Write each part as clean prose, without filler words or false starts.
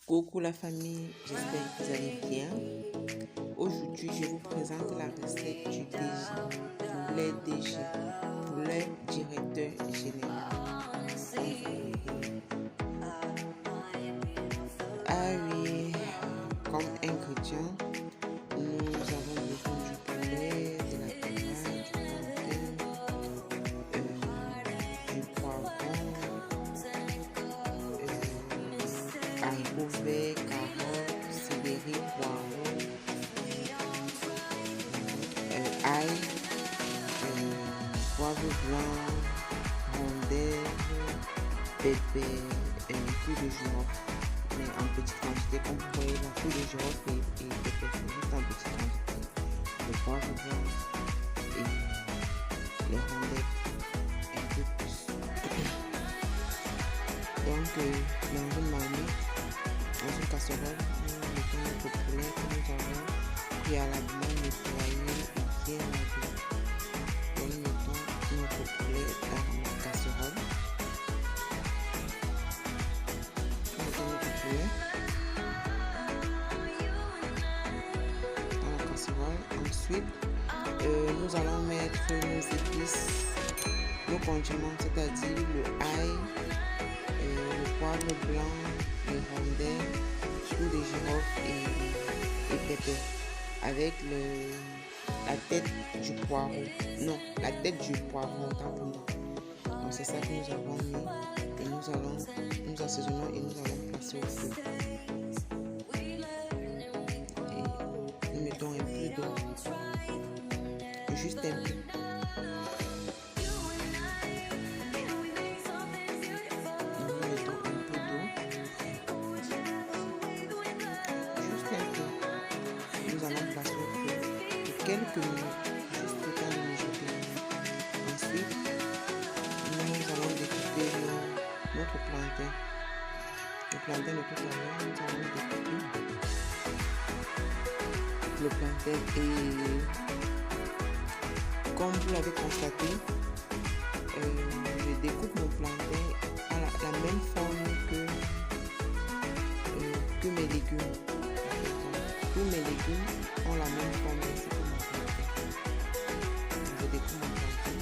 Coucou la famille, j'espère que vous allez bien. Aujourd'hui, je vous présente la recette du DG, poulet DG, poulet directeur général. Ah oui, comme ingrédients, nous avons besoin du poulet, de la tomate, du poivron, haricots verts, carottes, céleri, poireaux, ail, poivre blanc, rondelles, pépé, clou de girofle, mais en petite quantité, comme vous voyez, la clou de girofle et pépé, juste en petite quantité, le poivre blanc et les rondelles un peu plus. Donc, dans une marmite, dans une casserole, nous mettons notre poulet que nous avons préalablement nettoyé et bien lavé. Donc, nous mettons notre poulet dans la casserole. Nous mettons notre poulet dans la casserole. Ensuite, nous allons mettre nos épices, nos condiments, c'est-à-dire le ail, le poivre blanc, les rondelles, clou de girofle et pépé, avec la tête du poireau. Non, la tête du poivron, autant pour moi. Donc c'est ça que nous avons mis et nous assaisonnons et nous allons passer au feu. Et nous mettons un peu d'eau, juste un peu. Quelques minutes, juste le temps de mijoter. Ensuite, nous allons découper notre plantain. Le plantain de tout à l'heure, nous allons découper le plantain et comme vous l'avez constaté, je découpe mon plantain à la même forme que mes légumes. Tous mes légumes ont la même forme ainsi que mon plantain. Je découpe mon plantain.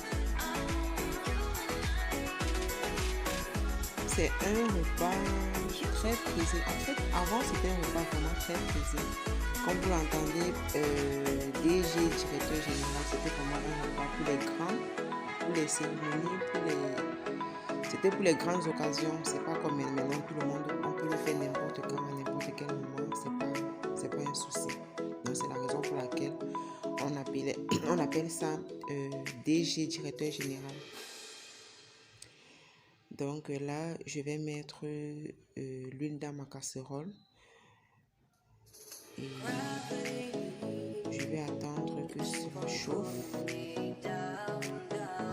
C'est un repas très prisé. En fait, avant c'était un repas vraiment très prisé. Comme vous l'entendez, DG, directeur général, c'était vraiment un repas pour les grands, pour les cérémonies, c'était pour les grandes occasions. C'est pas comme maintenant, tout le monde, on peut le faire n'importe quand, à n'importe quel moment. C'est pas un souci. Donc c'est la raison pour laquelle on appelle ça DG, directeur général. Donc là, je vais mettre l'huile dans ma casserole. Et je vais attendre que cela chauffe.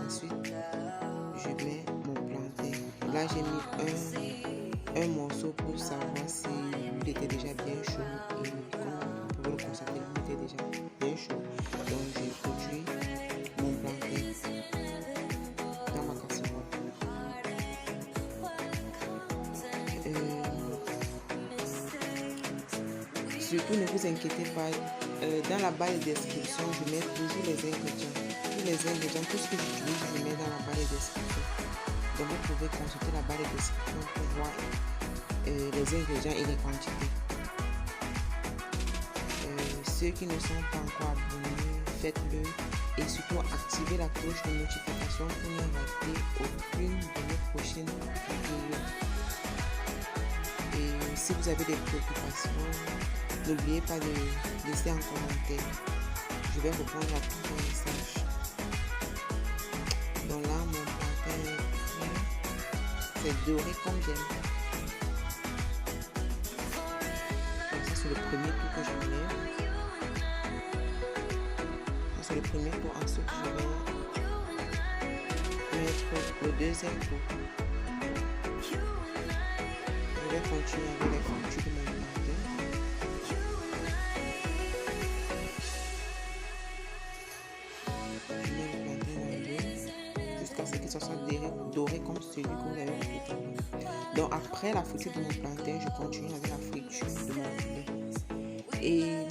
Ensuite, je mets mon plantain. Là, j'ai mis un morceau pour savoir si l'huile était déjà bien chaude. Et comme vous pouvez le constater, l'huile était déjà bien chaude. Donc, j'ai produit mon plantain dans ma casserole. Surtout, ne vous inquiétez pas. Dans la barre de description, je mets toujours les ingrédients. Tous les ingrédients, tout ce que j'utilise, je le mets dans la barre de description. Donc, vous pouvez consulter la barre de description pour voir les ingrédients et les quantités. Ceux qui ne sont pas encore abonnés, faites-le. Et surtout, activez la cloche de notification pour ne rater aucune de nos prochaines vidéos. Et si vous avez des préoccupations, n'oubliez pas de laisser un commentaire. Je vais répondre à tous vos messages. Donc là, mon plantain est prêt. C'est doré comme j'aime. Donc ça, c'est le premier tour que je mets. C'est le premier tour. Ensuite, je vais mettre le deuxième tour. Je vais continuer avec les foutures de mon plantain. Jusqu'à ce qu'il soit doré comme celui que vous avez fait. Donc après après la friture de mon plantain, je continue avec la friture de mon poulet. Et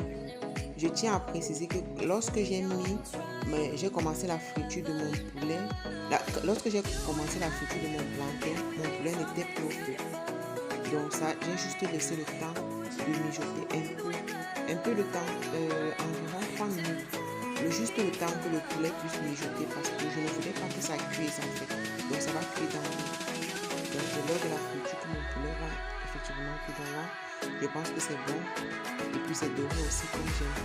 je tiens à préciser que lorsque j'ai commencé la friture de mon poulet, lorsque j'ai commencé la friture de mon plantain, mon poulet n'était plus au feu. Donc ça, j'ai juste laissé le temps de mijoter un peu le temps, environ 3 minutes. Juste le temps que le poulet puisse mijoter parce que je ne voulais pas que ça cuise en fait. Donc ça va cuire dans l'eau. Donc c'est l'heure de la friture que mon poulet va effectivement cuire dans là. Je pense que c'est bon. Et puis c'est doré aussi comme j'aime.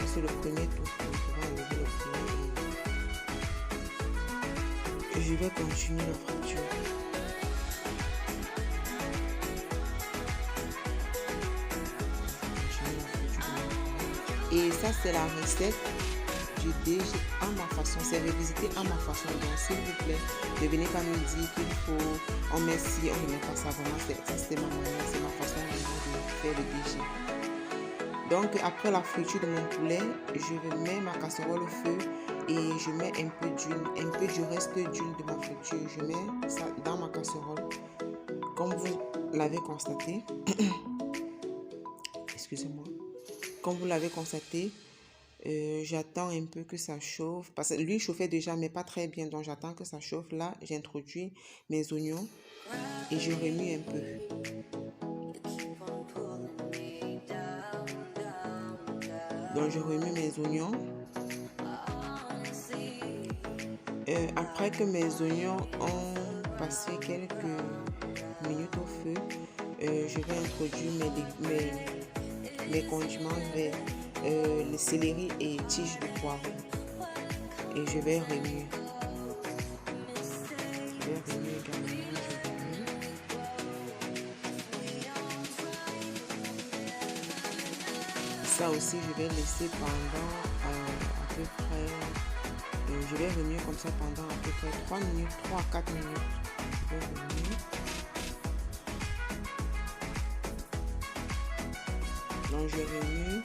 C'est le premier tour. Donc on va enlever le poulet et je vais continuer la friture. Et ça, c'est la recette du DG à ma façon. C'est revisité à ma façon. Donc, s'il vous plaît, ne venez pas me dire qu'il faut, on met ci, on ne met pas ça. Vraiment, ça, c'est ma manière, c'est ma façon de faire le DG. Donc, après la friture de mon poulet, je mets ma casserole au feu et je mets un peu du reste d'huile de ma friture. Je mets ça dans ma casserole. Comme vous l'avez constaté, excusez-moi. Comme vous l'avez constaté, j'attends un peu que ça chauffe. Parce que l'huile chauffait déjà, mais pas très bien. Donc, j'attends que ça chauffe. Là, j'introduis mes oignons et je remue un peu. Donc, je remue mes oignons. Après que mes oignons ont passé quelques minutes au feu, je vais introduire mes condiments verts, le céleri et tiges de poireau. Et je vais remuer. Également. Ça aussi, je vais laisser pendant à peu près, je vais remuer comme ça pendant à peu près 3 minutes, 3 à 4 minutes. Je vais remuer. Donc je remue.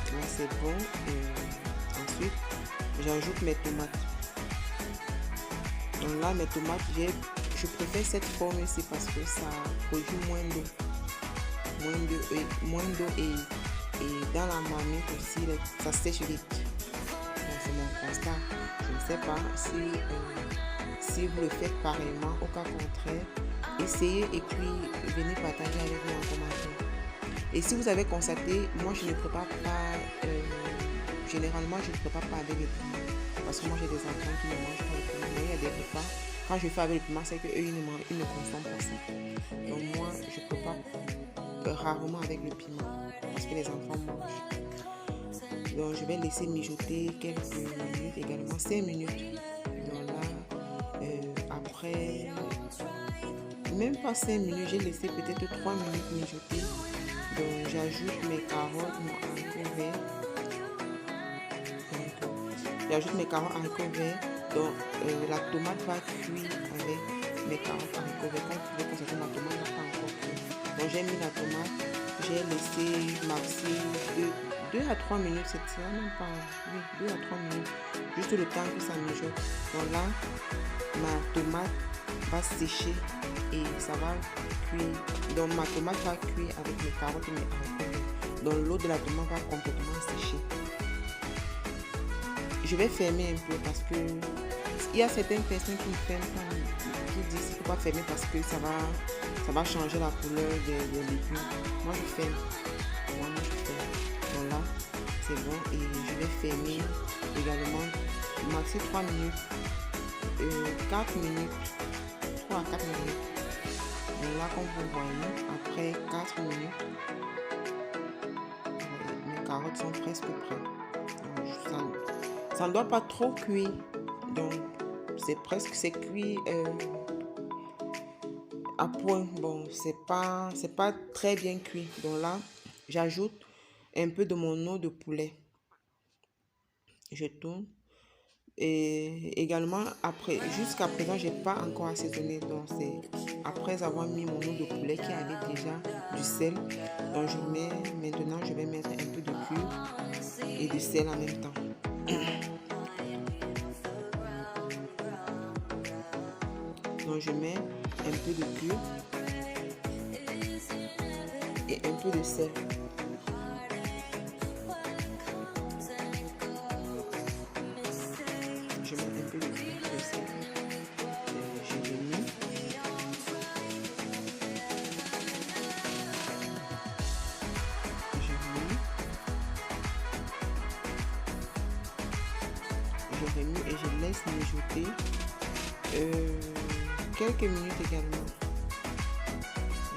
Là c'est bon. Et ensuite, j'ajoute mes tomates. Donc là, mes tomates, je préfère cette forme-ci parce que ça produit moins d'eau. Moins d'eau et dans la marmite aussi, ça sèche vite. Donc c'est mon constat. Je ne sais pas si vous le faites pareillement. Au cas contraire, essayez et puis venez partager avec moi en commentaire. Et si vous avez constaté, moi je ne prépare pas, généralement je ne prépare pas avec le piment. Parce que moi j'ai des enfants qui ne mangent pas le piment. Mais il y a des repas, quand je fais avec le piment, c'est qu'eux ils ne consomment pas ça. Donc moi je prépare rarement avec le piment. Parce que les enfants mangent. Donc je vais laisser mijoter quelques minutes également, 5 minutes. Donc là, après, même pas 5 minutes, j'ai laissé peut-être 3 minutes mijoter. Donc j'ajoute mes carottes, mon haricot vert. J'ajoute mes carottes haricots verts. Donc la tomate va cuire avec mes carottes haricots verts. Comme vous pouvez constater, ma tomate n'a pas encore cuit. Donc j'ai mis la tomate, j'ai laissé maxi 2 à 3 minutes, c'est ça, même pas, oui, 2 à 3 minutes, juste le temps que ça mijote. Donc là, ma tomate va sécher et ça va cuire. Donc ma tomate va cuire avec mes carottes et mes haricots. Donc l'eau de la tomate va complètement sécher. Je vais fermer un peu parce que il y a certaines personnes qui ne ferment pas, qui disent qu'il ne faut pas fermer parce que ça va changer la couleur des légumes. Moi je ferme. Donc là, c'est bon et je vais fermer également maxi 3 minutes, 4 minutes, 3 à 4 minutes. Donc là, comme vous voyez, après 4 minutes, mes carottes sont presque prêtes. Donc, ça ne doit pas trop cuire. Donc, c'est cuit à point. Bon, c'est pas très bien cuit. Donc là, j'ajoute un peu de mon eau de poulet. Je tourne. Et également, jusqu'à présent, j'ai pas encore assaisonné. Donc, c'est après avoir mis mon eau de poulet qui avait déjà du sel. Donc, maintenant, je vais mettre un peu de cuivre et du sel en même temps. Donc, je mets un peu de cuivre et un peu de sel. Je mets un peu de cuivre et de sel. J'ai mis. Je remue et je laisse mijoter quelques minutes également.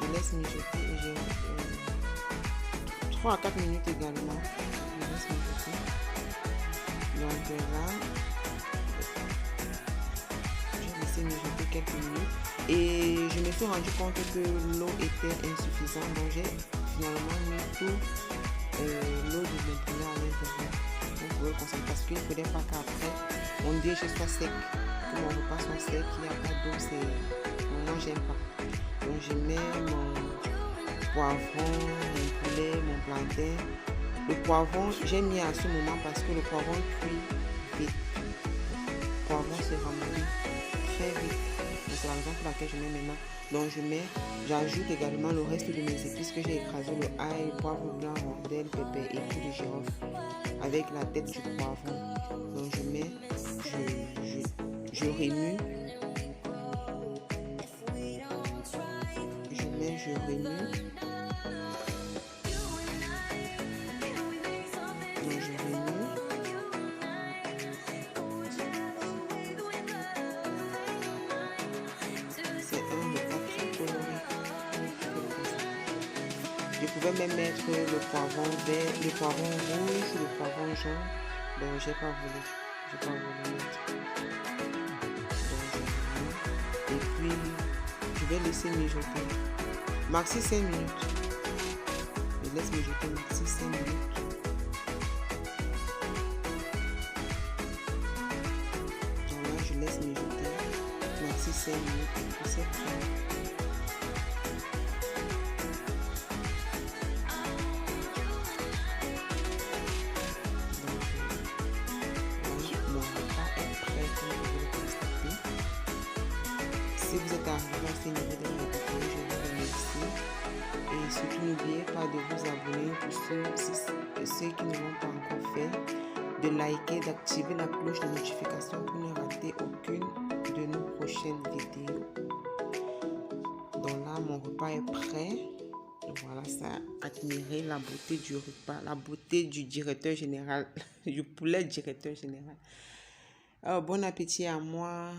Je laisse mijoter et 3 à 4 minutes également. Je laisse mijoter. Donc là, j'ai laissé mijoter quelques minutes et je me suis rendu compte que l'eau était insuffisante. Donc j'ai finalement mis tout l'eau de mon poulet à l'intérieur. Vous pouvez le consommer parce qu'il ne faudrait pas qu'après mon déjeuner soit sec, que mon repas soit sec, il n'y a pas d'eau, moi j'aime pas. Donc je mets mon poivron, mon poulet, mon plantain. Le poivron, j'ai mis à ce moment parce que le poivron cuit vite. Le poivron se ramollit très vite. C'est la raison pour laquelle je mets maintenant. Donc j'ajoute également le reste de mes épices que j'ai écrasé, le ail, poivre blanc, rondelle, pépé et tout de girofle avec la tête du poivron. Donc je remue. Je remue. Je pouvais même mettre le poivron vert, le poivron rouge, le poivron jaune. Donc j'ai pas voulu mettre. Donc et puis je vais laisser mijoter. Maxi 5 minutes. Je laisse mijoter maxi 5 minutes. Donc là je laisse mijoter maxi 5 minutes et puis c'est prêt. Si vous êtes arrivé à ce niveau de la vidéo, je vous remercie. Et surtout, n'oubliez pas de vous abonner pour ceux qui ne l'ont pas encore fait, de liker, d'activer la cloche de notification pour ne rater aucune de nos prochaines vidéos. Donc là, mon repas est prêt. Voilà, ça admirez la beauté du repas, la beauté du directeur général, du poulet directeur général. Alors, bon appétit à moi.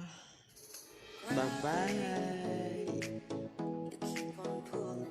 Bye bye.